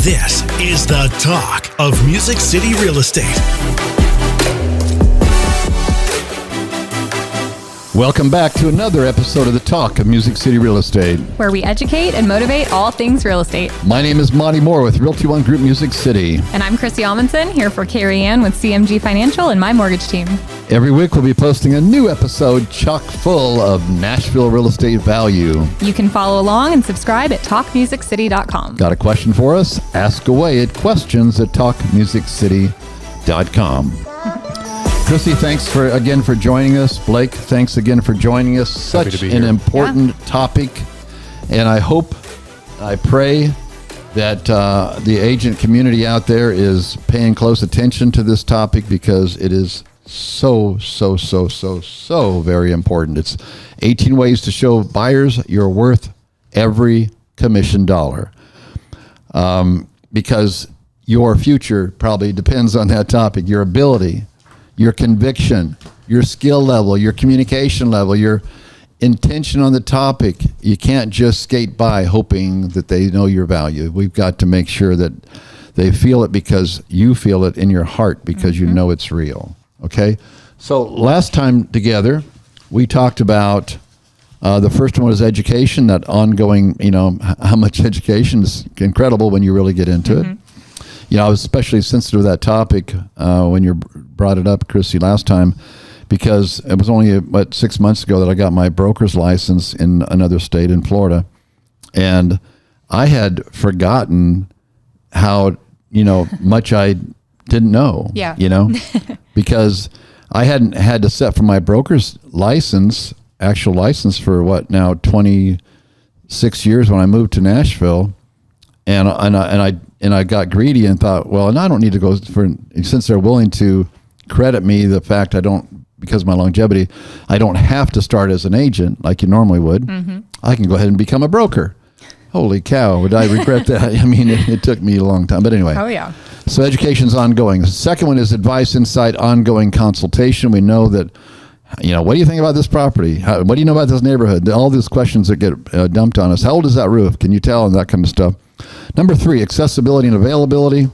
This is the talk of Music City Real Estate. Welcome back to another episode of the Talk of Music City Real Estate, where we educate and motivate all things real estate. My name is Monte Mohr with Realty One Group Music City. And I'm Chrissy Amundson, here for Carey Ann with CMG Financial and my mortgage team. Every week we'll be posting a new episode chock full of Nashville real estate value. You can follow along and subscribe at talkmusiccity.com. Got a question for us? Ask away at questions@talkmusiccity.com. Chrissy, thanks again for joining us. Blake, thanks again for joining us. Such an important topic. And I pray that the agent community out there is paying close attention to this topic, because it is so very important. It's 18 ways to show buyers you're worth every commission dollar. Because your future probably depends on that topic, your ability, your conviction, your skill level, your communication level, your intention on the topic. You can't just skate by hoping that they know your value. We've got to make sure that they feel it, because you feel it in your heart, because you know it's real. Okay? So last time together, we talked about the first one was education, that ongoing, how much education is incredible when you really get into it. I was especially sensitive to that topic when you brought it up, Chrissy, last time, because it was only about 6 months ago that I got my broker's license in another state, in Florida. And I had forgotten how, much I didn't know, because I hadn't had to set for my broker's license, actual license, for 26 years when I moved to Nashville. And I got greedy and thought, well, and I don't need to go since they're willing to credit me the fact because of my longevity, I don't have to start as an agent like you normally would. I can go ahead and become a broker. Holy cow, would I regret that? I mean, it took me a long time, but anyway. Oh, yeah. So education's ongoing. The second one is advice, insight, ongoing consultation. We know that, what do you think about this property? What do you know about this neighborhood? All these questions that get dumped on us. How old is that roof? Can you tell? And that kind of stuff. Number 3, accessibility and availability.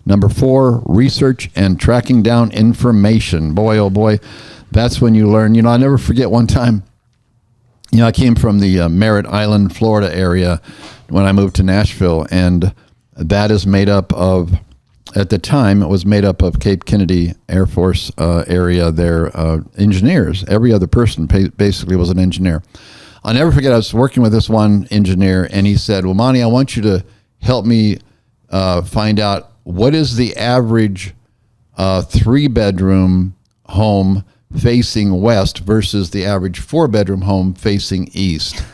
Number 4, research and tracking down information. Boy, oh boy, that's when you learn. I never forget one time, I came from the Merritt Island, Florida area when I moved to Nashville, and that is made up of, at the time, it was made up of Cape Kennedy Air Force area, their engineers. Every other person basically was an engineer. I'll never forget, I was working with this one engineer, and he said, well, Monty, I want you to help me find out what is the average 3-bedroom home facing west versus the average 4-bedroom home facing east.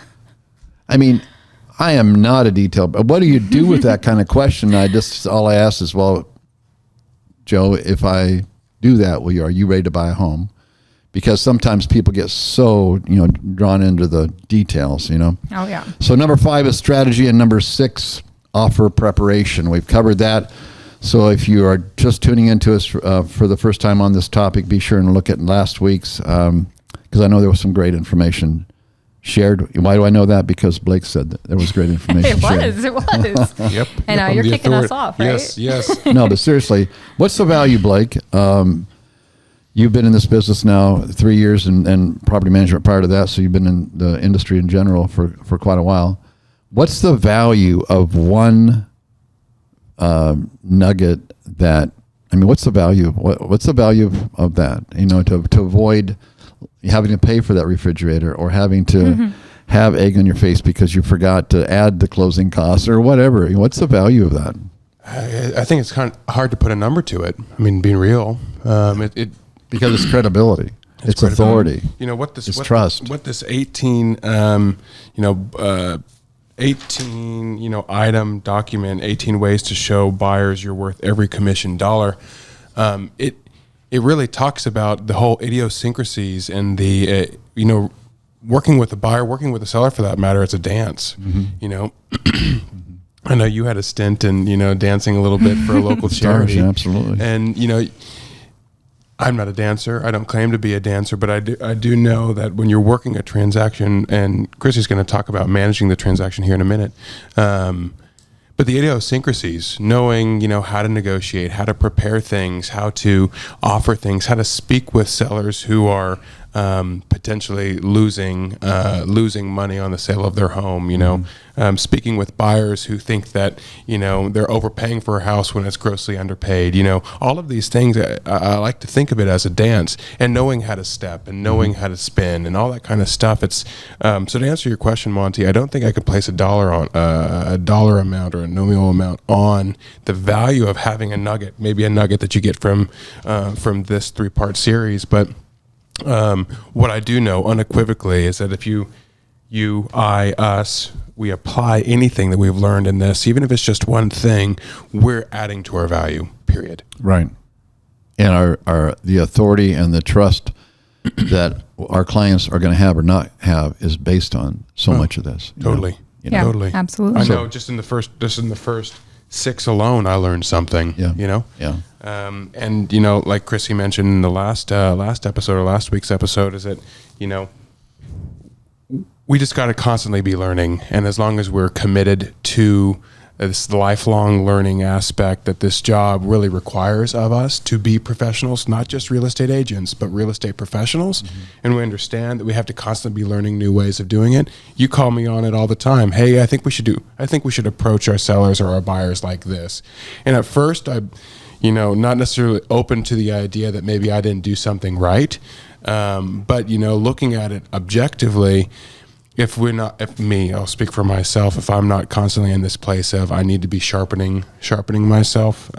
I mean, I am not a detail, but what do you do with that kind of question? All I ask is, well, Joe, if I do that, are you ready to buy a home? Because sometimes people get so, drawn into the details, Oh, yeah. So number 5 is strategy, and number 6, offer preparation. We've covered that. So if you are just tuning into us for the first time on this topic, be sure and look at last week's, because I know there was some great information shared. Why do I know that? Because Blake said that there was great information shared. It was. Yep. And you're kicking us off, right? Yes. No, but seriously, what's the value, Blake? You've been in this business now 3 years and property management prior to that, so you've been in the industry in general for quite a while. What's the value of one nugget what's the value? What's the value of that? To avoid having to pay for that refrigerator, or having to have egg on your face because you forgot to add the closing costs or whatever. What's the value of that? I think it's kind of hard to put a number to it. I mean, being real, because it's credibility, it's authority. It's trust. What this 18, 18, item document, 18 ways to show buyers you're worth every commission dollar. It really talks about the whole idiosyncrasies and the, working with the buyer, working with the seller for that matter. It's a dance, I know you had a stint in, dancing a little bit for a local charity. Stars, absolutely. And, I'm not a dancer. I don't claim to be a dancer, but I do know that when you're working a transaction, and Chrissy's going to talk about managing the transaction here in a minute, But the idiosyncrasies, knowing, how to negotiate, how to prepare things, how to offer things, how to speak with sellers who are potentially losing money on the sale of their home, speaking with buyers who think that, they're overpaying for a house when it's grossly underpaid, all of these things. I like to think of it as a dance, and knowing how to step and knowing how to spin and all that kind of stuff. It's so to answer your question, Monte, I don't think I could place a dollar amount or a nominal amount on the value of having a nugget, maybe a nugget that you get from this 3-part series, but what I do know unequivocally is that if you, I, us, we apply anything that we've learned in this, even if it's just one thing, we're adding to our value, period. Right. And the authority and the trust that our clients are going to have or not have is based on so much of this. Totally. Totally. Absolutely. I know just in the first 6 alone, I learned something, Yeah. And like Chrissy mentioned in the last episode or last week's episode, is that, we just got to constantly be learning. And as long as we're committed to this lifelong learning aspect that this job really requires of us to be professionals, not just real estate agents, but real estate professionals. And we understand that we have to constantly be learning new ways of doing it. You call me on it all the time. Hey, I think we should approach our sellers or our buyers like this. And at first I, not necessarily open to the idea that maybe I didn't do something right. But looking at it objectively, I'll speak for myself, if I'm not constantly in this place of I need to be sharpening myself,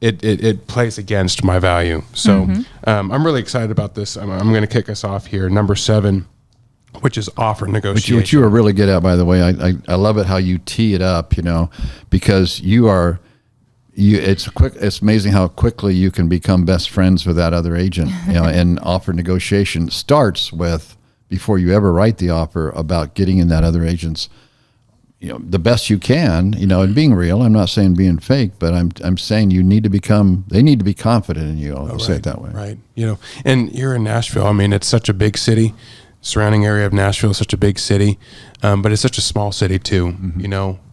it plays against my value. So I'm really excited about this. I'm going to kick us off here. Number 7, which is offer negotiation. Which you are really good at, by the way. I love it how you tee it up, because it's amazing how quickly you can become best friends with that other agent. And offer negotiation starts with, before you ever write the offer, about getting in that other agent's, the best you can, and being real. I'm not saying being fake, but I'm saying they need to be confident in you. I'll say it that way. Right. And here in Nashville, it's such a big city. Surrounding area of Nashville is such a big city, but it's such a small city too.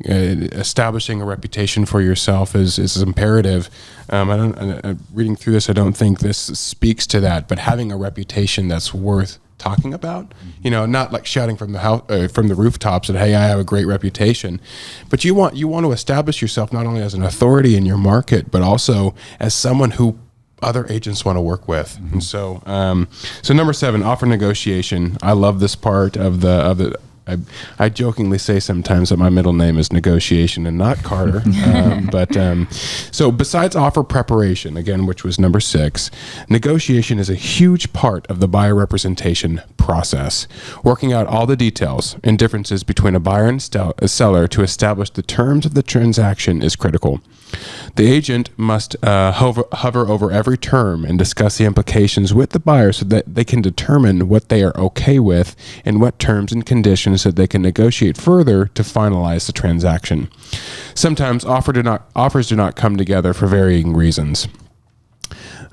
Establishing a reputation for yourself is imperative. Reading through this, I don't think this speaks to that, but having a reputation that's worth talking about, not like shouting from the house, from the rooftops that, hey, I have a great reputation, but you want to establish yourself not only as an authority in your market, but also as someone who other agents want to work with. And so number 7, offer negotiation. I love this part of the I jokingly say sometimes that my middle name is Negotiation and not Carter. So besides offer preparation, again, which was number 6, negotiation is a huge part of the buyer representation process. Working out all the details and differences between a buyer and a seller to establish the terms of the transaction is critical. The agent must hover over every term and discuss the implications with the buyer so that they can determine what they are okay with and what terms and conditions that they can negotiate further to finalize the transaction. Sometimes offers do not come together for varying reasons.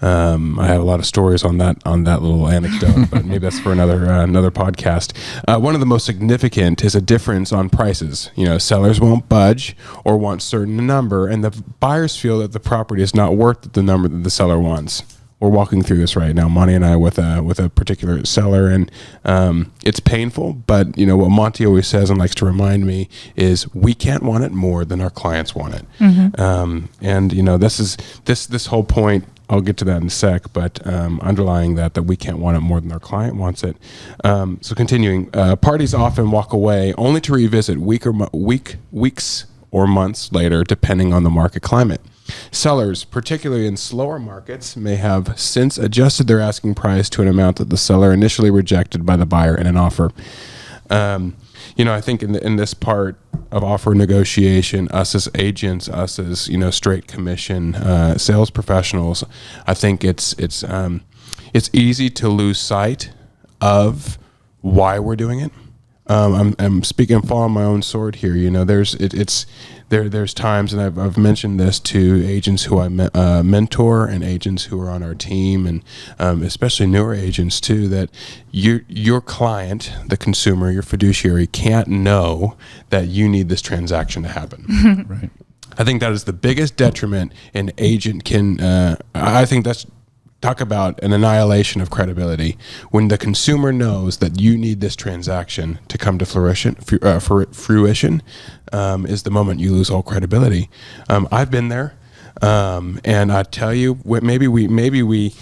I have a lot of stories on that little anecdote, but maybe that's for another podcast. One of the most significant is a difference on prices. Sellers won't budge or want certain number, and the buyers feel that the property is not worth the number that the seller wants. We're walking through this right now, Monty and I, with a particular seller, and it's painful. But what Monty always says and likes to remind me is we can't want it more than our clients want it. And this is this whole point. I'll get to that in a sec, but underlying that we can't want it more than our client wants it. So continuing, parties often walk away only to revisit weeks or months later, depending on the market climate. Sellers, particularly in slower markets, may have since adjusted their asking price to an amount that the seller initially rejected by the buyer in an offer. I think in this part of offer negotiation, us as agents, us as straight commission sales professionals, I think it's easy to lose sight of why we're doing it. I'm following my own sword here. there's times, and I've mentioned this to agents who I mentor and agents who are on our team, and especially newer agents too, that your client, the consumer, your fiduciary, can't know that you need this transaction to happen. Right. I think that is the biggest detriment an agent can. I think that's. Talk about an annihilation of credibility when the consumer knows that you need this transaction to come to fruition is the moment you lose all credibility. I've been there, and I tell you, maybe we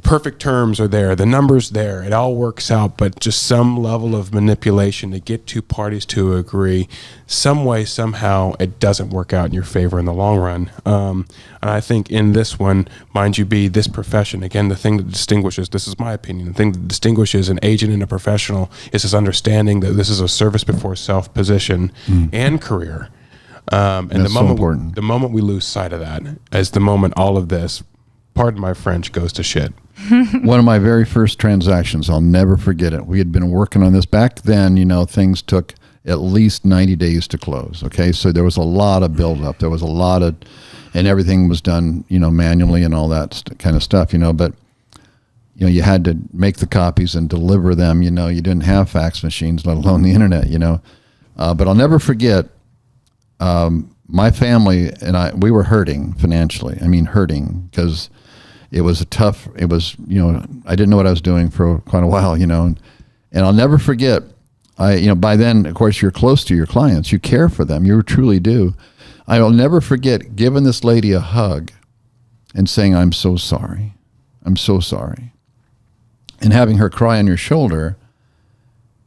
the perfect terms are there, the numbers there, it all works out, but just some level of manipulation to get two parties to agree, some way, somehow, it doesn't work out in your favor in the long run. And I think in this one, mind you be, this profession, again, the thing that distinguishes, this is my opinion, the thing that distinguishes an agent and a professional is this understanding that this is a service before self position and career. And That's so important. The moment we lose sight of that is the moment all of this, pardon my French, goes to shit. One of my very first transactions, I'll never forget it. We had been working on this back then. Things took at least 90 days to close. Okay, so there was a lot of buildup. There was a lot of, and everything was done, manually and all that kind of stuff. But you had to make the copies and deliver them. You didn't have fax machines, let alone the internet. But I'll never forget. My family and we were hurting financially. I mean, hurting because it was I didn't know what I was doing for quite a while, and I'll never forget, by then, of course, you're close to your clients, you care for them, you truly do. I'll never forget giving this lady a hug and saying, I'm so sorry, and having her cry on your shoulder.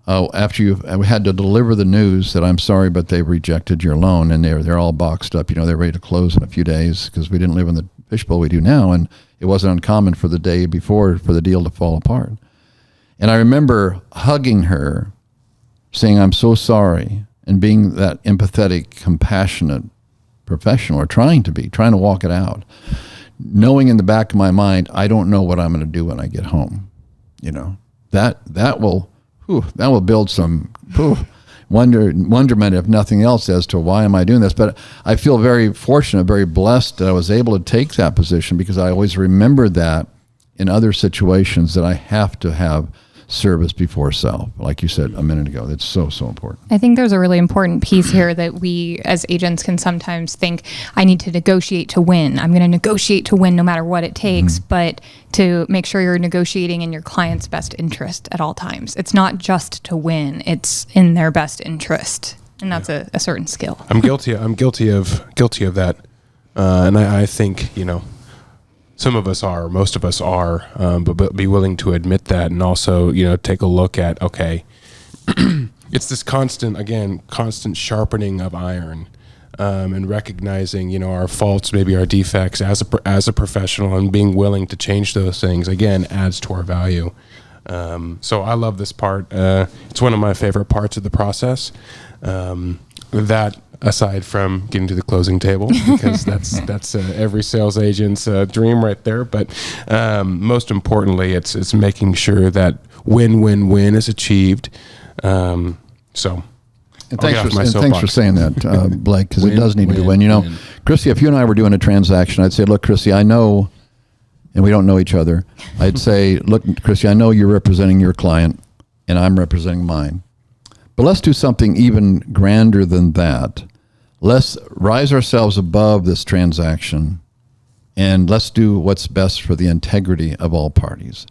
After you had to deliver the news that I'm sorry, but they rejected your loan, and they're all boxed up. They're ready to close in a few days because we didn't live in the fishbowl we do now, and it wasn't uncommon for the day before for the deal to fall apart. And I remember hugging her, saying I'm so sorry, and being that empathetic, compassionate professional, or trying to walk it out, knowing in the back of my mind I don't know what I'm going to do when I get home. That will build some wonderment, if nothing else, as to why am I doing this. But I feel very fortunate, very blessed that I was able to take that position, because I always remembered that in other situations that I have to have service before self. Like you said a minute ago, that's so, so important. I think there's a really important piece here that we as agents can sometimes think, I need to negotiate to win. I'm going to negotiate to win no matter what it takes, but to make sure you're negotiating in your client's best interest at all times. It's not just to win, it's in their best interest. And that's a certain skill. I'm guilty of that. And I think, some of us are, most of us are, but be willing to admit that, and also, take a look at, okay, it's this constant sharpening of iron, and recognizing, our faults, maybe our defects as a professional, and being willing to change those things, again, adds to our value. So I love this part. It's one of my favorite parts of the process. That aside from getting to the closing table, because that's every sales agent's dream right there. But most importantly, it's making sure that win-win-win is achieved. And thanks for saying that, Blake, because it does need to be win. Chrissy, if you and I were doing a transaction, I'd say, look, Chrissy, I know, and we don't know each other. I'd say, look, Chrissy, I know you're representing your client, and I'm representing mine. But let's do something even grander than that. Let's rise ourselves above this transaction, and let's do what's best for the integrity of all parties.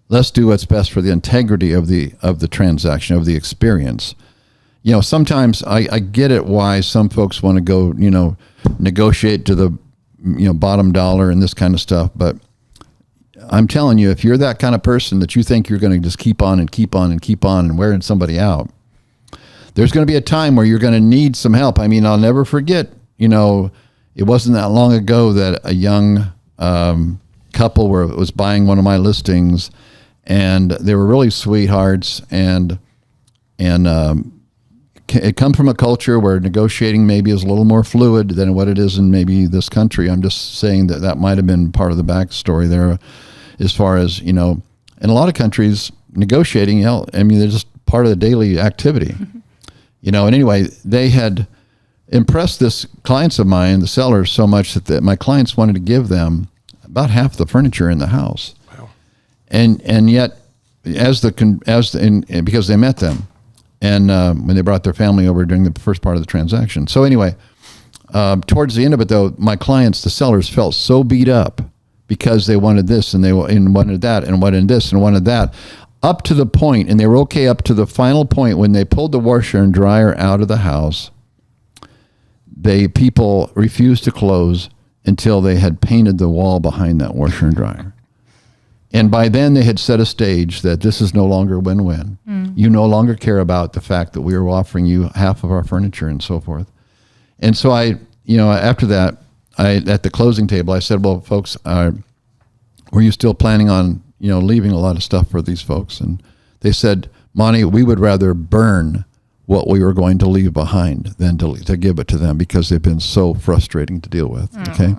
Let's do what's best for the integrity of the transaction, of the experience. Sometimes I get it why some folks want to go, negotiate to the, bottom dollar and this kind of stuff. But I'm telling you, if you're that kind of person that you think you're going to just keep on and wearing somebody out, there's going to be a time where you're going to need some help. I mean, I'll never forget, it wasn't that long ago that a young couple was buying one of my listings, and they were really sweethearts, and it comes from a culture where negotiating maybe is a little more fluid than what it is in maybe this country. I'm just saying that might have been part of the backstory there, as far as, in a lot of countries, negotiating, they're just part of the daily activity. And anyway, they had impressed this clients of mine, the sellers, so much that my clients wanted to give them about half the furniture in the house. Wow. And yet, because they met them, and when they brought their family over during the first part of the transaction. So anyway, towards the end of it, though, my clients, the sellers, felt so beat up because they wanted this and wanted that and wanted this and wanted that, up to the point, and they were okay up to the final point when they pulled the washer and dryer out of the house. People refused to close until they had painted the wall behind that washer and dryer. And by then they had set a stage that this is no longer win-win. You no longer care about the fact that we are offering you half of our furniture and so forth. And so after that, at the closing table, I said, well, folks, were you still planning on, leaving a lot of stuff for these folks? And they said, Monte, we would rather burn what we were going to leave behind than to give it to them because they've been so frustrating to deal with. Okay.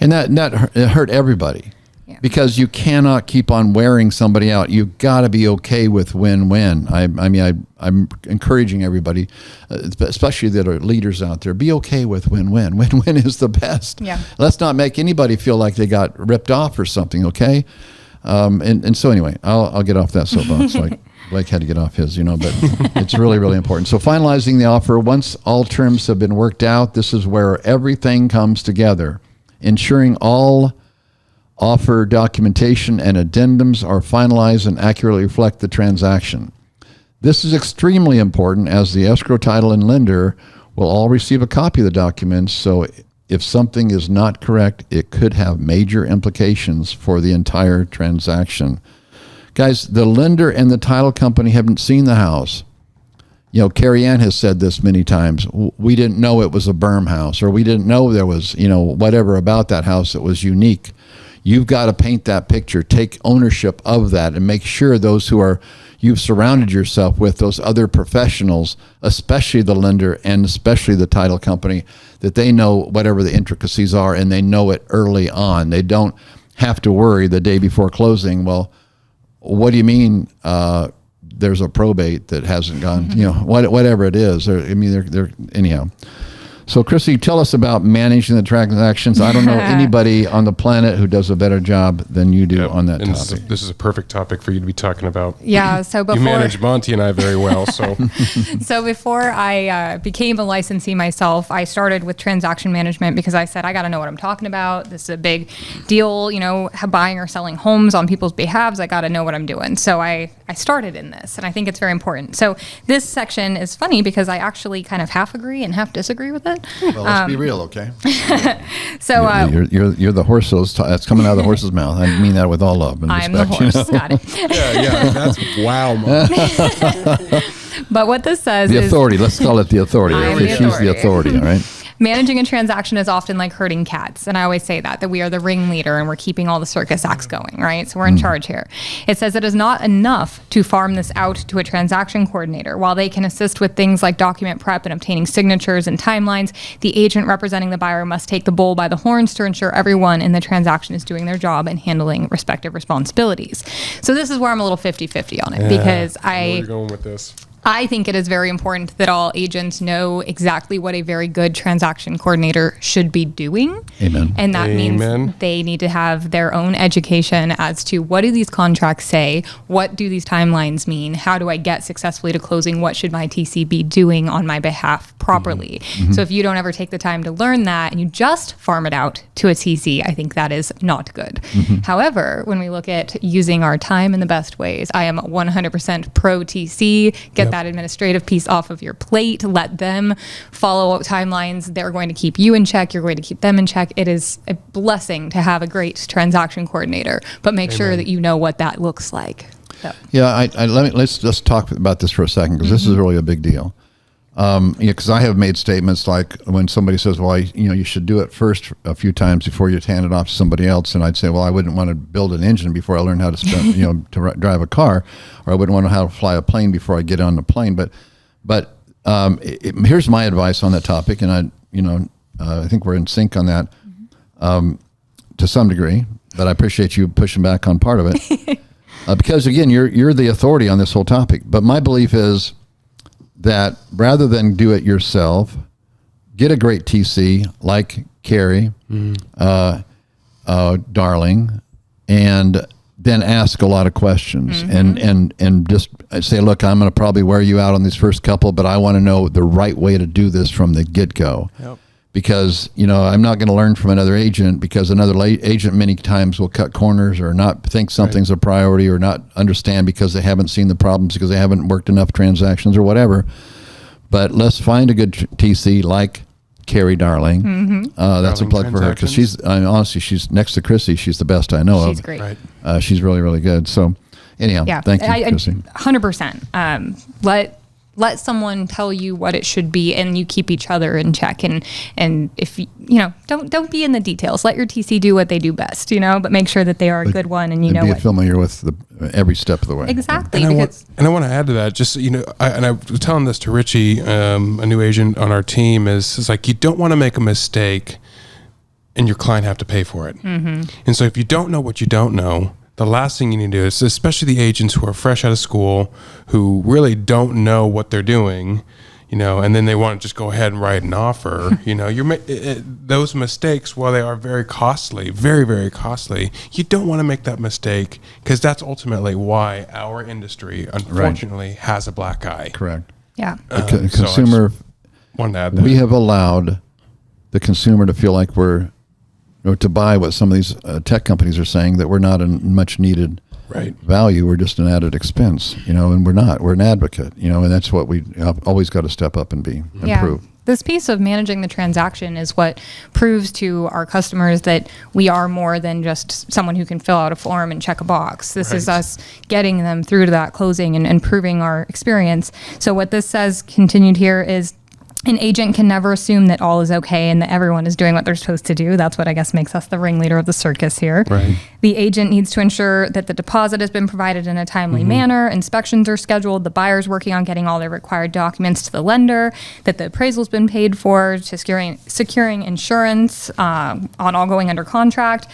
And that hurt everybody. Yeah. Because you cannot keep on wearing somebody out. You've got to be okay with win-win. I'm encouraging everybody, especially that are leaders out there, be okay with win-win. Win-win is the best. Yeah. Let's not make anybody feel like they got ripped off or something, okay? And so anyway, I'll get off that soapbox. Like Blake had to get off his, but it's really, really important. So finalizing the offer, once all terms have been worked out, this is where everything comes together, ensuring all offer documentation and addendums are finalized and accurately reflect the transaction. This is extremely important as the escrow, title, and lender will all receive a copy of the documents, so if something is not correct, it could have major implications for the entire transaction. Guys, the lender and the title company haven't seen the house. Carey Ann has said this many times. We didn't know it was a berm house, or we didn't know there was, whatever about that house that was unique. You've got to paint that picture, take ownership of that, and make sure you've surrounded yourself with those other professionals, especially the lender and especially the title company, that they know whatever the intricacies are and they know it early on. They don't have to worry the day before closing. Well, what do you mean there's a probate that hasn't gone, whatever it is. They're anyhow. So, Chrissy, tell us about managing the transactions. I don't know anybody on the planet who does a better job than you do on that topic. This is a perfect topic for you to be talking about. Yeah, so before... You manage Monte and I very well, so... So before I became a licensee myself, I started with transaction management because I said, I got to know what I'm talking about. This is a big deal, buying or selling homes on people's behalves. I got to know what I'm doing. So I started in this, and I think it's very important. So this section is funny because I actually kind of half agree and half disagree with it. Well, let's be real, okay? So you're the horse that's coming out of the horse's mouth. I mean that with all love and I'm respect. The horse. Got it. Yeah, that's wow, Mom. But what this says the is... authority. Let's call it the authority. She's the authority, all right? Managing a transaction is often like herding cats. And I always say that we are the ringleader and we're keeping all the circus acts going, right? So we're in charge here. It says it is not enough to farm this out to a transaction coordinator. While they can assist with things like document prep and obtaining signatures and timelines, the agent representing the buyer must take the bull by the horns to ensure everyone in the transaction is doing their job and handling respective responsibilities. So this is where I'm a little 50-50 on it because I know where you're going with this. I think it is very important that all agents know exactly what a very good transaction coordinator should be doing. Amen. And that means they need to have their own education as to what do these contracts say? What do these timelines mean? How do I get successfully to closing? What should my TC be doing on my behalf properly? Mm-hmm. So if you don't ever take the time to learn that and you just farm it out to a TC, I think that is not good. Mm-hmm. However, when we look at using our time in the best ways, I am 100% pro TC. Get that administrative piece off of your plate. Let them follow timelines. They're going to keep you in check. You're going to keep them in check. It is a blessing to have a great transaction coordinator, but make sure that you know what that looks like. So. Yeah, let's just talk about this for a second because this is really a big deal. Because I have made statements like when somebody says, well, you should do it first a few times before you hand it off to somebody else. And I'd say, well, I wouldn't want to build an engine before I learn how to to drive a car, or I wouldn't want to know how to fly a plane before I get on the plane. But here's my advice on that topic. And I think we're in sync on that to some degree, but I appreciate you pushing back on part of it because again, you're the authority on this whole topic. But my belief is that rather than do it yourself, get a great TC like Carey, Darling, and then ask a lot of questions and just say, look, I'm going to probably wear you out on these first couple, but I want to know the right way to do this from the get-go. Yep. Because, I'm not going to learn from another agent, because another agent many times will cut corners or not think something's a priority or not understand because they haven't seen the problems, because they haven't worked enough transactions or whatever. But let's find a good TC like Carey Darling. That's a plug for her, because honestly, she's next to Chrissy. She's the best I know of. She's great. Right. She's really, really good. So anyhow, thank you, Chrissy. 100%. Let someone tell you what it should be, and you keep each other in check. And if don't be in the details. Let your TC do what they do best, but make sure that they are a good one, and be familiar with every step of the way. Exactly. And I want to add to that, just I was telling this to Richie, a new agent on our team, is like, you don't want to make a mistake and your client have to pay for it. And so if you don't know what you don't know, the last thing you need to do is, especially the agents who are fresh out of school, who really don't know what they're doing, and then they want to just go ahead and write an offer. Those mistakes, while they are very costly, very, very costly, you don't want to make that mistake, because that's ultimately why our industry, unfortunately, has a black eye. Correct. Yeah. The consumer, wanted to add that. We have allowed the consumer to feel like we're, to buy what some of these tech companies are saying, that we're not a much needed value. We're just an added expense, and we're not. We're an advocate, and that's what we always got to step up and improve. This piece of managing the transaction is what proves to our customers that we are more than just someone who can fill out a form and check a box. This is us getting them through to that closing and improving our experience. So what this says, continued here, is an agent can never assume that all is okay and that everyone is doing what they're supposed to do. That's what I guess makes us the ringleader of the circus here. Right. The agent needs to ensure that the deposit has been provided in a timely manner, inspections are scheduled, the buyer's working on getting all their required documents to the lender, that the appraisal's been paid for, to securing insurance on all going under contract.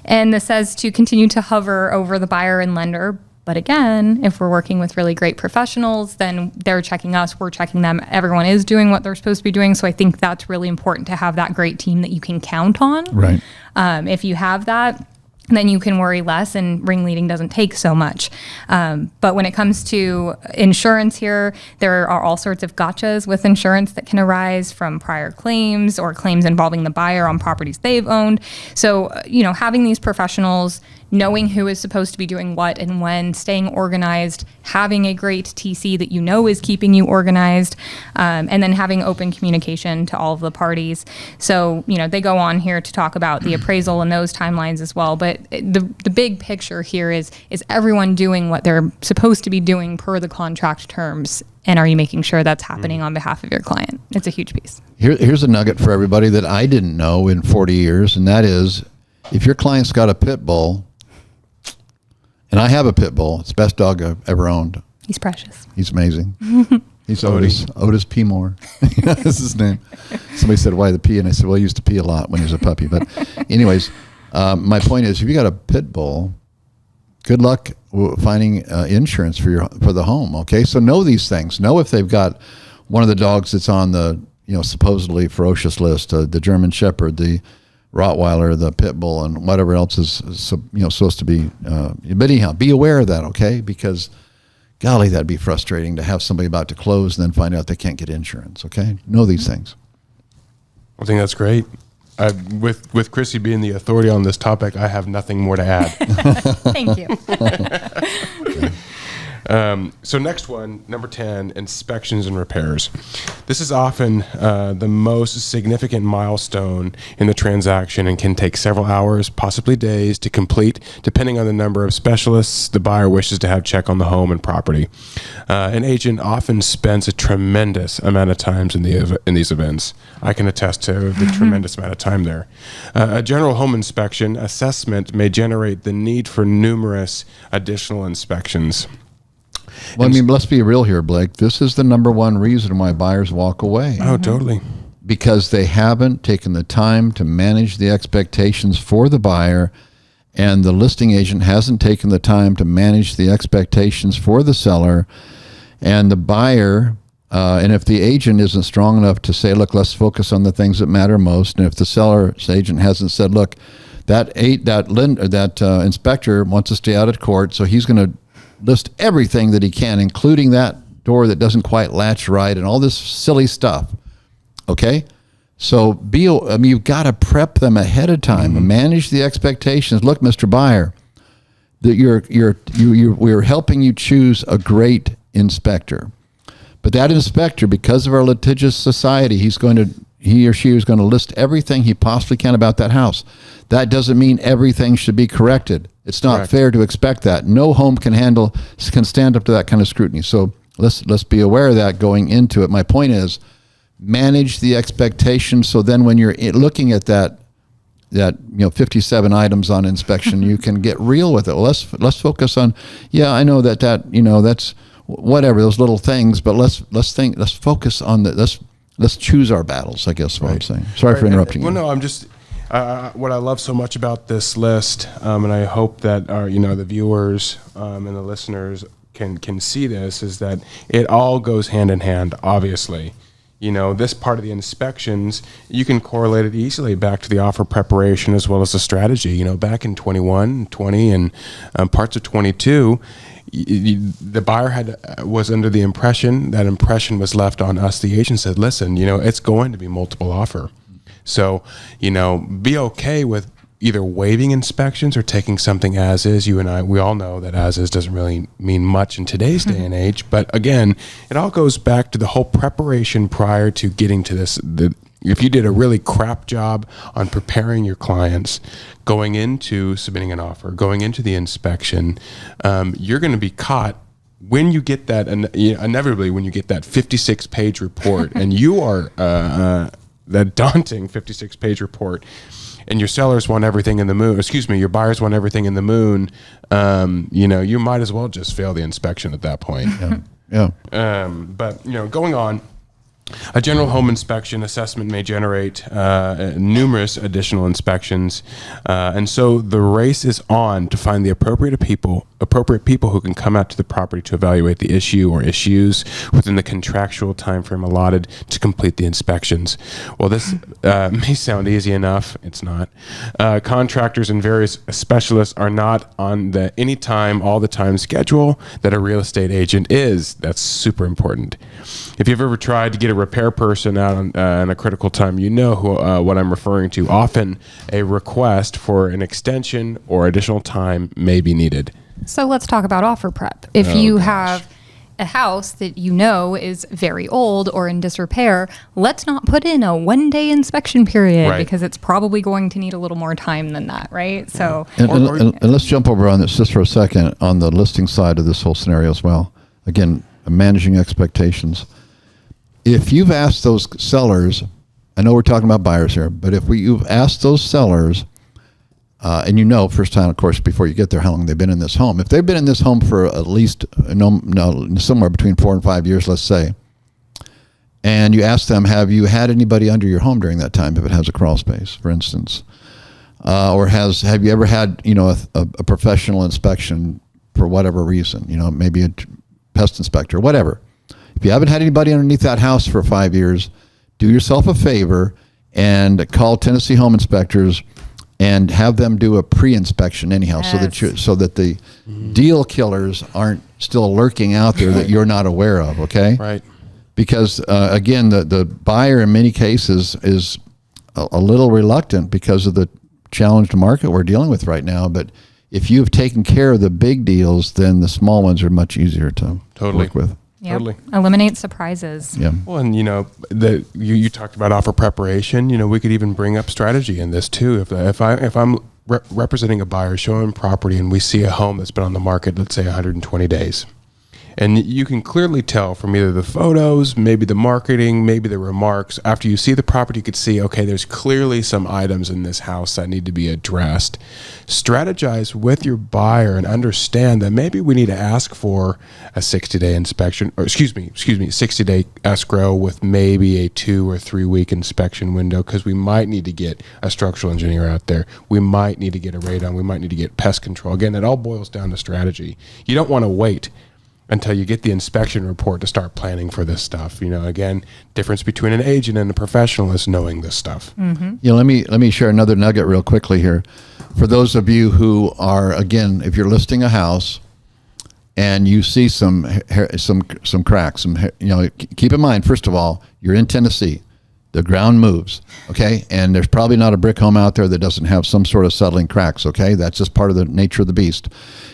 And this says to continue to hover over the buyer and lender. But again, if we're working with really great professionals, then they're checking us, we're checking them. Everyone is doing what they're supposed to be doing. So I think that's really important, to have that great team that you can count on. Right. If you have that, then you can worry less, and ringleading doesn't take so much. But when it comes to insurance here, there are all sorts of gotchas with insurance that can arise from prior claims or claims involving the buyer on properties they've owned. So, having these professionals, knowing who is supposed to be doing what and when, staying organized, having a great TC that is keeping you organized, and then having open communication to all of the parties. So, they go on here to talk about the appraisal and those timelines as well. But the big picture here is everyone doing what they're supposed to be doing per the contract terms? And are you making sure that's happening on behalf of your client? It's a huge piece. Here's a nugget for everybody that I didn't know in 40 years, and that is, if your client's got a pit bull, and I have a pit bull, it's the best dog I've ever owned. He's precious. He's amazing. He's Otis P. Mohr. That's his name. Somebody said, why the P? And I said, well, he used to pee a lot when he was a puppy. But anyways, my point is, if you got a pit bull, good luck finding insurance for the home. Okay, so know these things. Know if they've got one of the dogs that's on the supposedly ferocious list, the German Shepherd, the Rottweiler, the pit bull, and whatever else is supposed to be. But anyhow, be aware of that, okay? Because golly, that'd be frustrating to have somebody about to close and then find out they can't get insurance. Okay, know these things. I think that's great. With Chrissy being the authority on this topic, I have nothing more to add. Thank you. So next one, number 10, inspections and repairs. This is often the most significant milestone in the transaction and can take several hours, possibly days, to complete, depending on the number of specialists the buyer wishes to have check on the home and property. An agent often spends a tremendous amount of time in these events. I can attest to the tremendous amount of time there. A general home inspection assessment may generate the need for numerous additional inspections. Well, let's be real here, Blake. This is the number one reason why buyers walk away. Oh, totally. Because they haven't taken the time to manage the expectations for the buyer, and the listing agent hasn't taken the time to manage the expectations for the seller, and the buyer And if the agent isn't strong enough to say, look, let's focus on the things that matter most, and if the seller's agent hasn't said, look, that inspector wants to stay out of court, so he's going to list everything that he can, including that door that doesn't quite latch right and all this silly stuff. Okay? So you've got to prep them ahead of time and manage the expectations. Look, Mr. Buyer, that we're helping you choose a great inspector. But that inspector, because of our litigious society, he or she is going to list everything he possibly can about that house. That doesn't mean everything should be corrected. It's not fair to expect that. No home can stand up to that kind of scrutiny. So let's be aware of that going into it. My point is, manage the expectations so then when you're looking at that 57 items on inspection, you can get real with it. Well, let's focus on, I know that's whatever, those little things, but let's focus on let's choose our battles, I guess is what I'm saying. Sorry for interrupting you. Well, no, I'm just, what I love so much about this list, and I hope that the viewers and the listeners can see this, is that it all goes hand in hand, obviously. This part of the inspections, you can correlate it easily back to the offer preparation as well as the strategy. Back in 21, 20, and parts of 22, the buyer was under the impression, that impression was left on us. The agent said, listen, it's going to be multiple offer. So, be okay with either waiving inspections or taking something as is. You and I, we all know that as is doesn't really mean much in today's day and age. But again, it all goes back to the whole preparation prior to getting to this. If you did a really crap job on preparing your clients going into submitting an offer, going into the inspection, you're going to be caught when you get that, inevitably when you get that 56-page report and you are that daunting 56-page report, and your sellers want everything in the moon, your buyers want everything in the moon, you might as well just fail the inspection at that point. But going on, a general home inspection assessment may generate numerous additional inspections, and so the race is on to find the appropriate people who can come out to the property to evaluate the issue or issues within the contractual time frame allotted to complete the inspections. Well, this may sound easy enough. It's not. Contractors and various specialists are not on the anytime, all the time schedule that a real estate agent is. That's super important. If you've ever tried to get a repair person out in a critical time, what I'm referring to. Often a request for an extension or additional time may be needed. So let's talk about offer prep. If you have a house that is very old or in disrepair, let's not put in a one-day inspection period because it's probably going to need a little more time than that, right? So, and let's jump over on this just for a second on the listing side of this whole scenario as well. Again, managing expectations. If you've asked those sellers, I know we're talking about buyers here, but if you've asked those sellers, and first time, of course, before you get there, how long they've been in this home. If they've been in this home for at least somewhere between 4 and 5 years, let's say, and you ask them, have you had anybody under your home during that time, if it has a crawl space, for instance, or have you ever had a professional inspection for whatever reason, maybe a pest inspector, whatever. If you haven't had anybody underneath that house for 5 years, do yourself a favor and call Tennessee Home Inspectors and have them do a pre-inspection anyhow, so that the deal killers aren't still lurking out there that you're not aware of. Okay, right? Because again, the buyer in many cases is a little reluctant because of the challenged market we're dealing with right now. But if you've taken care of the big deals, then the small ones are much easier to work with. Yep. Totally. Eliminate surprises. Yeah. Well, and you talked about offer preparation. We could even bring up strategy in this too. If I'm representing a buyer showing property and we see a home that's been on the market, let's say 120 days, and you can clearly tell from either the photos, maybe the marketing, maybe the remarks. After you see the property, you could see, okay, there's clearly some items in this house that need to be addressed. Strategize with your buyer and understand that maybe we need to ask for a 60-day inspection, or 60-day escrow with maybe a 2 or 3 week inspection window, because we might need to get a structural engineer out there. We might need to get a radon. We might need to get pest control. Again, it all boils down to strategy. You don't want to wait until you get the inspection report to start planning for this stuff. Again, difference between an agent and a professional is knowing this stuff. Let me share another nugget real quickly here. For those of you who are, again, if you're listing a house and you see some cracks, keep in mind, first of all, you're in Tennessee. The ground moves, okay? And there's probably not a brick home out there that doesn't have some sort of settling cracks, okay? That's just part of the nature of the beast.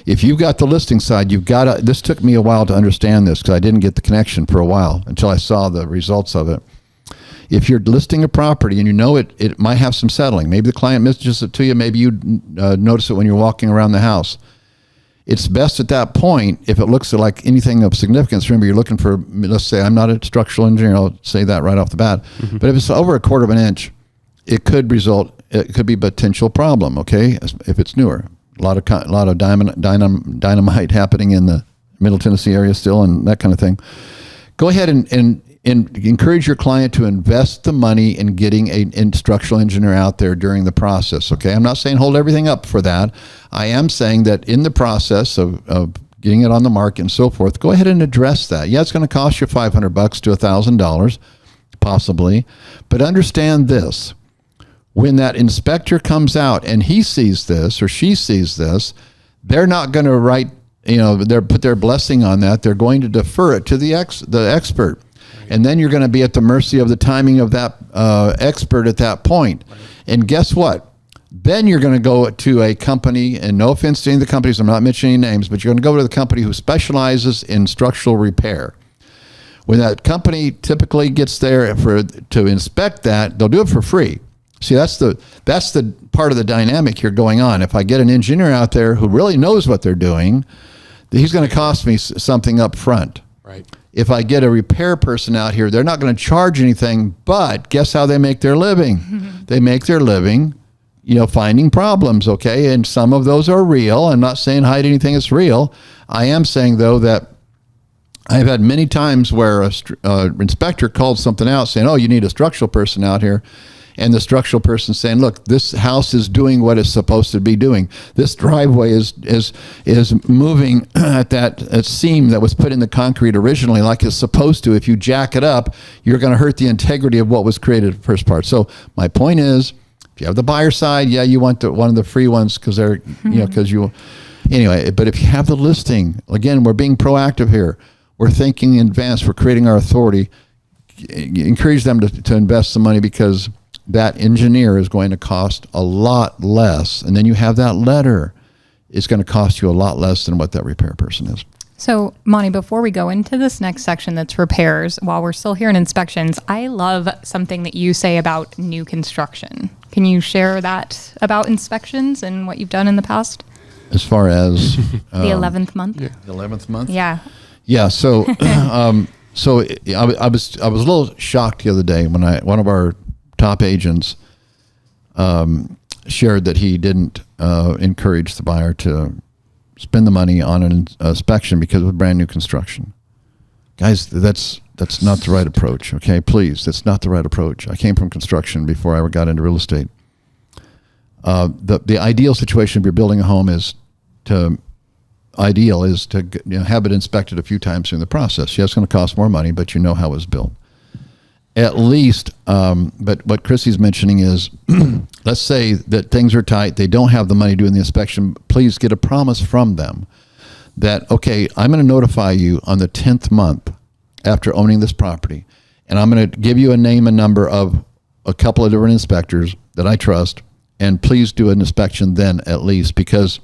If you've got the listing side, you've got to, this took me a while to understand this because I didn't get the connection for a while until I saw the results of it. If you're listing a property and you know it might have some settling, maybe the client messages it to you, maybe you notice it when you're walking around the house. It's best at that point, if it looks like anything of significance, remember you're looking for, let's say, I'm not a structural engineer, I'll say that right off the bat, but if it's over 1/4 of an inch, it could be a potential problem, okay, if it's newer. A lot of dynamite happening in the Middle Tennessee area still and that kind of thing. Go ahead and encourage your client to invest the money in getting a structural engineer out there during the process, okay? I'm not saying hold everything up for that. I am saying that in the process of getting it on the market and so forth, go ahead and address that. Yeah, it's going to cost you $500 to $1,000, possibly, but understand this. When that inspector comes out and he sees this or she sees this, they're not going to put their blessing on that. They're going to defer it to the expert. And then you're going to be at the mercy of the timing of that expert at that point. Right. And guess what? Then you're going to go to a company, and no offense to any of the companies, I'm not mentioning any names, but you're going to go to the company who specializes in structural repair. When that company typically gets there to inspect that, they'll do it for free. See, that's the part of the dynamic here going on. If I get an engineer out there who really knows what they're doing, he's going to cost me something up front. Right. If I get a repair person out here, they're not going to charge anything, but guess how they make their living? They make their living, finding problems, okay? And some of those are real. I'm not saying hide anything that's real. I am saying, though, that I've had many times where an inspector called something out saying, oh, you need a structural person out here. And the structural person saying, look, this house is doing what it's supposed to be doing. This driveway is moving at that seam that was put in the concrete originally like it's supposed to. If you jack it up, you're going to hurt the integrity of what was created the first part. So my point is, if you have the buyer side, yeah, you want one of the free ones because they're, anyway, but if you have the listing, again, we're being proactive here. We're thinking in advance. We're creating our authority. Encourage them to invest some money because that engineer is going to cost a lot less. And then you have that letter. It's going to cost you a lot less than what that repair person is. So, Monte, before we go into this next section that's repairs, while we're still here in inspections, I love something that you say about new construction. Can you share that about inspections and what you've done in the past? As far as the 11th month? Yeah. The 11th month? Yeah. Yeah. So, I was a little shocked the other day when one of our top agents shared that he didn't encourage the buyer to spend the money on an inspection because of brand new construction. Guys, that's not the right approach, okay? Please, that's not the right approach. I came from construction before I ever got into real estate. The ideal situation if you're building a home is to have it inspected a few times during the process. Yeah, it's going to cost more money, but you know how it was built. At least, but what Chrissy's mentioning is, let's say that things are tight, they don't have the money doing the inspection, please get a promise from them that, okay, I'm going to notify you on the 10th month after owning this property, and I'm going to give you a name and number of a couple of different inspectors that I trust, and please do an inspection then at least, because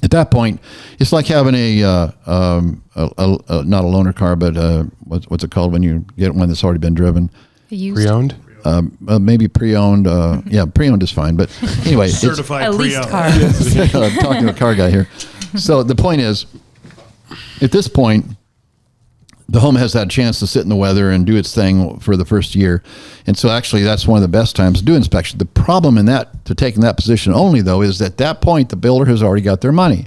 at that point, it's like having not a loaner car, but what's it called when you get one that's already been driven? Pre-owned? Maybe pre-owned. Yeah, pre-owned is fine. But anyway, certified leased car. I'm talking to a car guy here. So the point is, at this point, the home has had a chance to sit in the weather and do its thing for the first year. And so actually that's one of the best times to do inspection. The problem to taking that position only, though, is at that point, the builder has already got their money.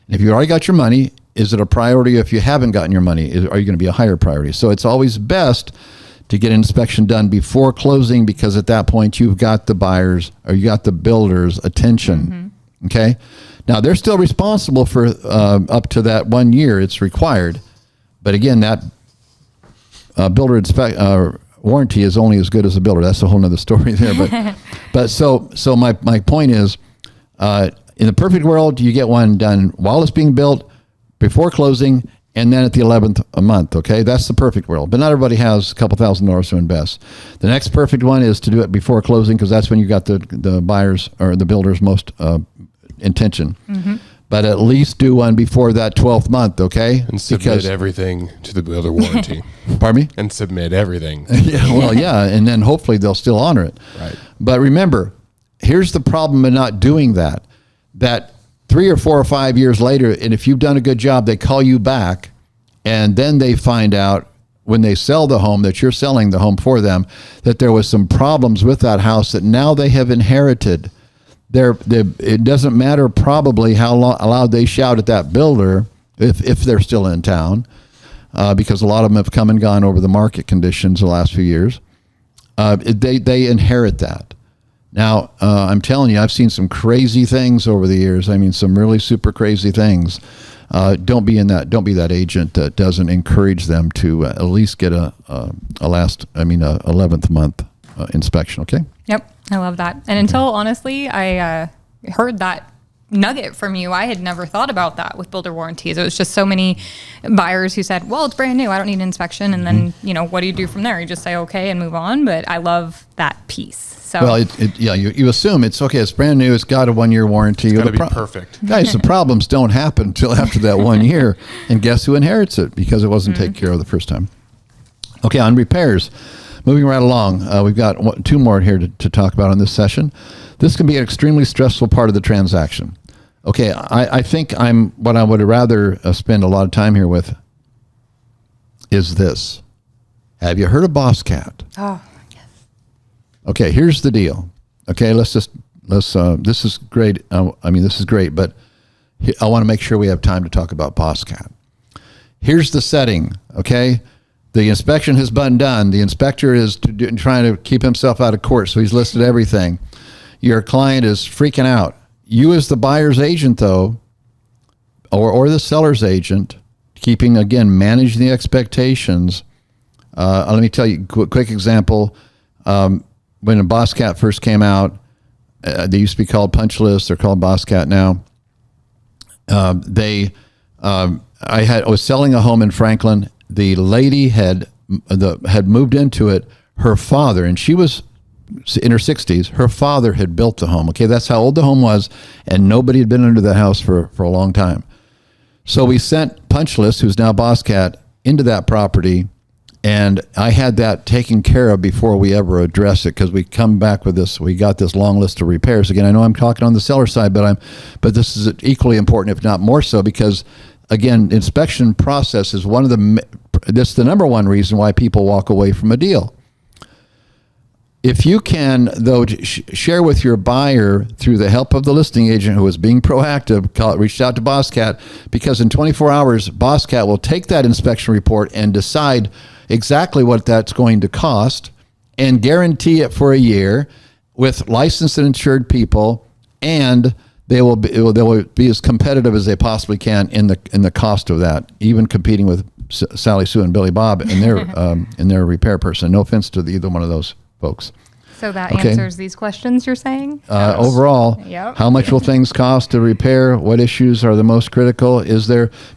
And if you already got your money, is it a priority? If you haven't gotten your money, are you going to be a higher priority? So it's always best to get an inspection done before closing, because at that point you've got the buyers or you got the builder's attention. Mm-hmm. Okay. Now, they're still responsible for up to that 1 year. It's required. But again, that builder warranty is only as good as the builder. That's a whole nother story there. But so my point is, in the perfect world, you get one done while it's being built, before closing, and then at the 11th a month, okay? That's the perfect world. But not everybody has a couple $1,000s to invest. The next perfect one is to do it before closing, because that's when you got the buyers or the builder's most intention. Mm-hmm. But at least do one before that 12th month, okay? And submit everything to the builder warranty. Pardon me? And submit everything. Yeah, and then hopefully they'll still honor it. Right. But remember, here's the problem in not doing that. That 3 or 4 or 5 years later, and if you've done a good job, they call you back, and then they find out when they sell the home that you're selling the home for them, that there was some problems with that house that now they have inherited. It doesn't matter probably how loud they shout at that builder if they're still in town, because a lot of them have come and gone over the market conditions the last few years. They inherit that. Now, I'm telling you, I've seen some crazy things over the years. I mean, some really super crazy things. Don't be that agent that doesn't encourage them to at least get a 11th month inspection. Okay. Yep. I love that. And until honestly, I heard that nugget from you, I had never thought about that with builder warranties. It was just so many buyers who said, well, it's brand new, I don't need an inspection. And then, what do you do from there? You just say, okay, and move on. But I love that piece. So, well, you assume it's okay. It's brand new. It's got a 1 year warranty. It's got to be perfect. Guys, the problems don't happen until after that 1 year. And guess who inherits it? Because it wasn't taken care of the first time. Okay, on repairs. Moving right along, we've got 2 more here to talk about on this session. This can be an extremely stressful part of the transaction. Okay, I think what I would rather spend a lot of time here with is this. Have you heard of Boss Cat? Oh, yes. Okay, here's the deal. Okay, this is great. This is great, but I want to make sure we have time to talk about Boss Cat. Here's the setting, okay? The inspection has been done. The inspector is trying to keep himself out of court, so he's listed everything. Your client is freaking out. You as the buyer's agent, though, or the seller's agent, managing the expectations. Let me tell you a quick example. When a Boss Cat first came out, they used to be called punch lists. They're called Boss Cat now. I was selling a home in Franklin. The lady had moved into it. Her father, and she was in her 60s, her father had built the home. Okay, that's how old the home was, and nobody had been into that house for a long time. So we sent Punch List, who's now Boss Cat, into that property, and I had that taken care of before we ever address it, because we come back with this. We got this long list of repairs. Again, I know I'm talking on the seller side, but this is equally important, if not more so, because again, inspection process is that's the number one reason why people walk away from a deal. If you can, though, share with your buyer through the help of the listing agent who is being proactive, reach out to Boss Cat, because in 24 hours, Boss Cat will take that inspection report and decide exactly what that's going to cost and guarantee it for a year with licensed and insured people, and they will be as competitive as they possibly can in the cost of that, even competing with Sally Sue and Billy Bob and their repair person. No offense to either one of those folks. So that answers these questions you're saying? Overall, yep. How much will things cost to repair? What issues are the most critical?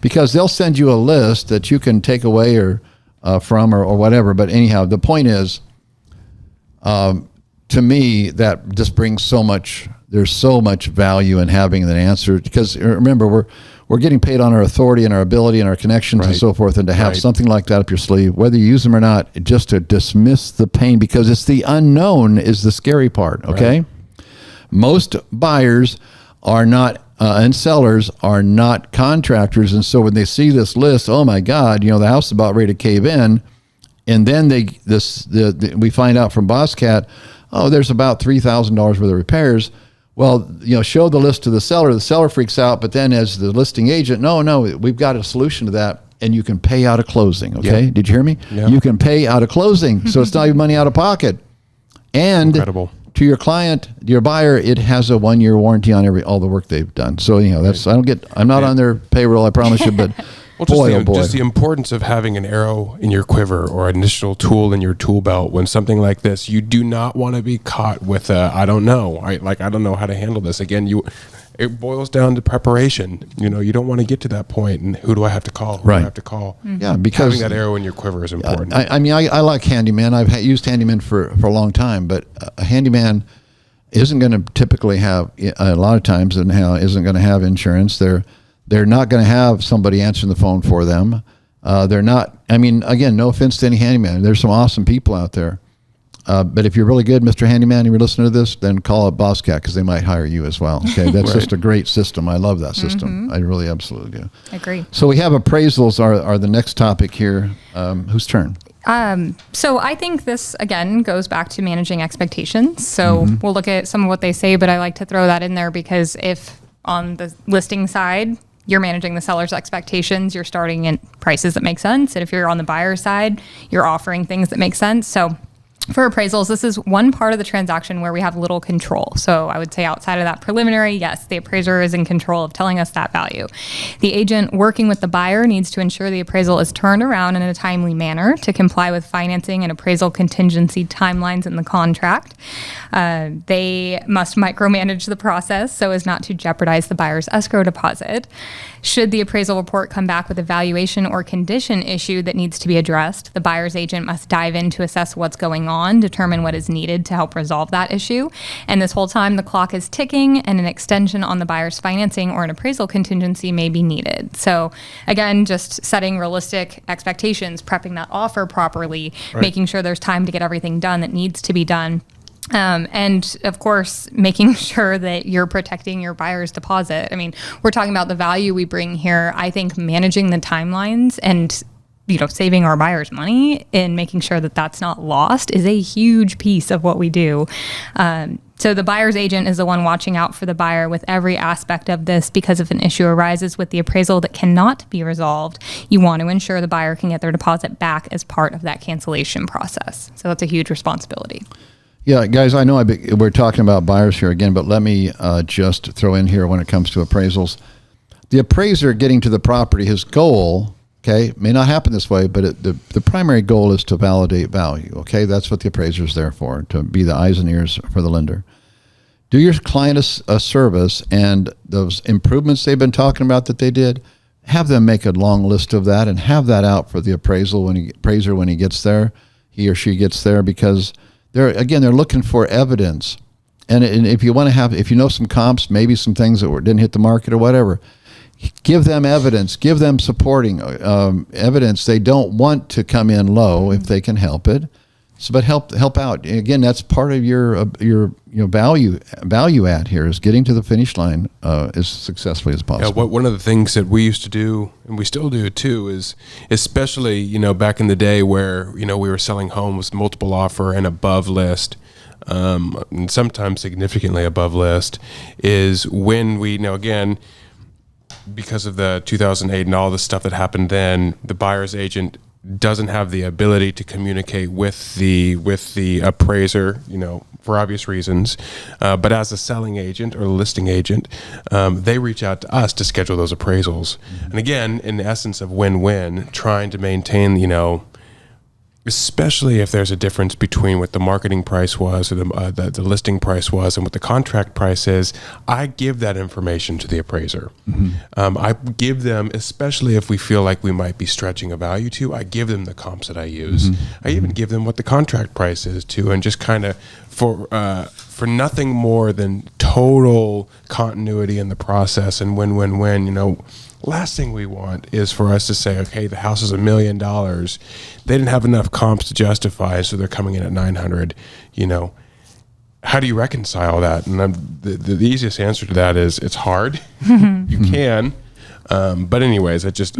Because they'll send you a list that you can take away or from or whatever. But anyhow, the point is, to me, that just brings there's so much value in having an answer, because remember, we're getting paid on our authority and our ability and our connections and so forth, and to have something like that up your sleeve, whether you use them or not, just to dismiss the pain, because it's the unknown is the scary part, okay? Right. Most buyers are not, and sellers are not contractors, and so when they see this list, oh my God, the house is about ready to cave in, and then we find out from Boss Cat, oh, there's about $3,000 worth of repairs. Well, show the list to the seller. The seller freaks out, but then as the listing agent, no, we've got a solution to that, and you can pay out of closing, okay? Yep. Did you hear me? Yep. You can pay out of closing, so it's not even money out of pocket. And incredible. to your client, your buyer, it has a 1-year warranty on all the work they've done. So I'm not on their payroll, I promise you, but well, just the importance of having an arrow in your quiver or an additional tool in your tool belt when something like this, you do not want to be caught with I don't know. I don't know how to handle this. Again, it boils down to preparation. You don't want to get to that point. And who do I have to call? Who do I have to call? Mm-hmm. Yeah, because having that arrow in your quiver is important. I like handyman. I've used handyman for a long time, but a handyman isn't going to typically have, a lot of times, isn't going to have insurance. They're not going to have somebody answering the phone for them. They're not. Again, no offense to any handyman. There's some awesome people out there. But if you're really good, Mr. Handyman, and you're listening to this, then call up Boss Cat because they might hire you as well. Okay, that's just a great system. I love that system. I really absolutely do. Agree. So we have appraisals are the next topic here. Whose turn? So I think this, again, goes back to managing expectations. So we'll look at some of what they say, but I like to throw that in there because if on the listing side, you're managing the seller's expectations, you're starting at prices that make sense. And if you're on the buyer side, you're offering things that make sense. So for appraisals, this is one part of the transaction where we have little control. So I would say outside of that preliminary, yes, the appraiser is in control of telling us that value. The agent working with the buyer needs to ensure the appraisal is turned around in a timely manner to comply with financing and appraisal contingency timelines in the contract. They must micromanage the process so as not to jeopardize the buyer's escrow deposit. Should the appraisal report come back with a valuation or condition issue that needs to be addressed, the buyer's agent must dive in to assess what's going on, determine what is needed to help resolve that issue. And this whole time, the clock is ticking and an extension on the buyer's financing or an appraisal contingency may be needed. So again, just setting realistic expectations, prepping that offer properly, making sure there's time to get everything done that needs to be done. And of course, making sure that you're protecting your buyer's deposit. We're talking about the value we bring here. I think managing the timelines and saving our buyers money and making sure that that's not lost is a huge piece of what we do. So the buyer's agent is the one watching out for the buyer with every aspect of this because if an issue arises with the appraisal that cannot be resolved, you want to ensure the buyer can get their deposit back as part of that cancellation process. So that's a huge responsibility. Yeah, guys, I know we're talking about buyers here again, but let me just throw in here when it comes to appraisals. The appraiser getting to the property, his goal, okay, may not happen this way, but the primary goal is to validate value, okay? That's what the appraiser is there for, to be the eyes and ears for the lender. Do your client a service, and those improvements they've been talking about that they did, have them make a long list of that and have that out for the appraiser when he gets there, he or she gets there, because they're looking for evidence. And if you know some comps, maybe some things that didn't hit the market or whatever, give them evidence, give them supporting evidence. They don't want to come in low if they can help it. So, but help out. Again, that's part of your value add here is getting to the finish line as successfully as possible. Yeah, one of the things that we used to do, and we still do too, is especially back in the day where we were selling homes multiple offer and above list, and sometimes significantly above list, is when we again, because of the 2008 and all the stuff that happened then, the buyer's agent doesn't have the ability to communicate with the appraiser, for obvious reasons. But as a selling agent or listing agent, they reach out to us to schedule those appraisals. And again, in the essence of win-win, trying to maintain, especially if there's a difference between what the marketing price was or the listing price was and what the contract price is, I give that information to the appraiser. I give them, especially if we feel like we might be stretching a value to, I give them the comps that I use. I even give them what the contract price is too, and just kind of for nothing more than total continuity in the process and win-win-win. Last thing we want is for us to say, okay, the house is $1 million. They didn't have enough comps to justify, so they're coming in at 900. How do you reconcile that? And the easiest answer to that is it's hard. You can, but anyways, it's just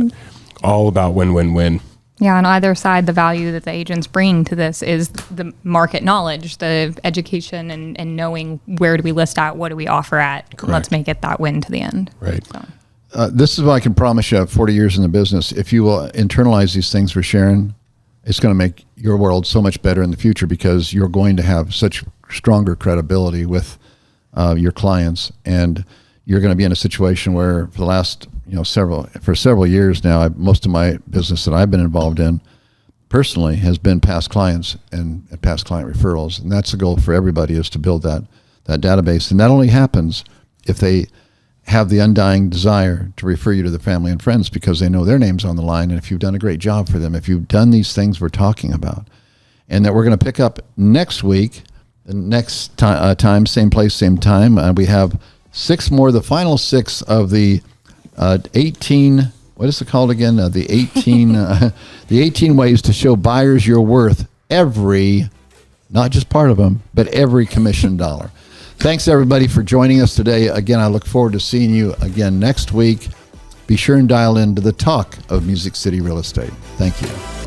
all about win-win-win. Yeah, on either side, the value that the agents bring to this is the market knowledge, the education, and knowing where do we list at, what do we offer at. Correct. Let's make it that win to the end. Right. So. This is what I can promise you. 40 years in the business. If you will internalize these things we're sharing, it's going to make your world so much better in the future because you're going to have such stronger credibility with your clients, and you're going to be in a situation where for the last several years now, most of my business that I've been involved in personally has been past clients and past client referrals, and that's the goal for everybody, is to build that database. And that only happens if they have the undying desire to refer you to the family and friends because they know their name's on the line, and if you've done a great job for them, if you've done these things we're talking about, and that we're going to pick up next week, the next time, same place, same time. We have 6 more, the final 6 of the 18. What is it called again? The 18 the 18 ways to show buyers your worth every, not just part of them, but every commission dollar. Thanks everybody for joining us today. Again, I look forward to seeing you again next week. Be sure and dial into the talk of Music City Real Estate. Thank you.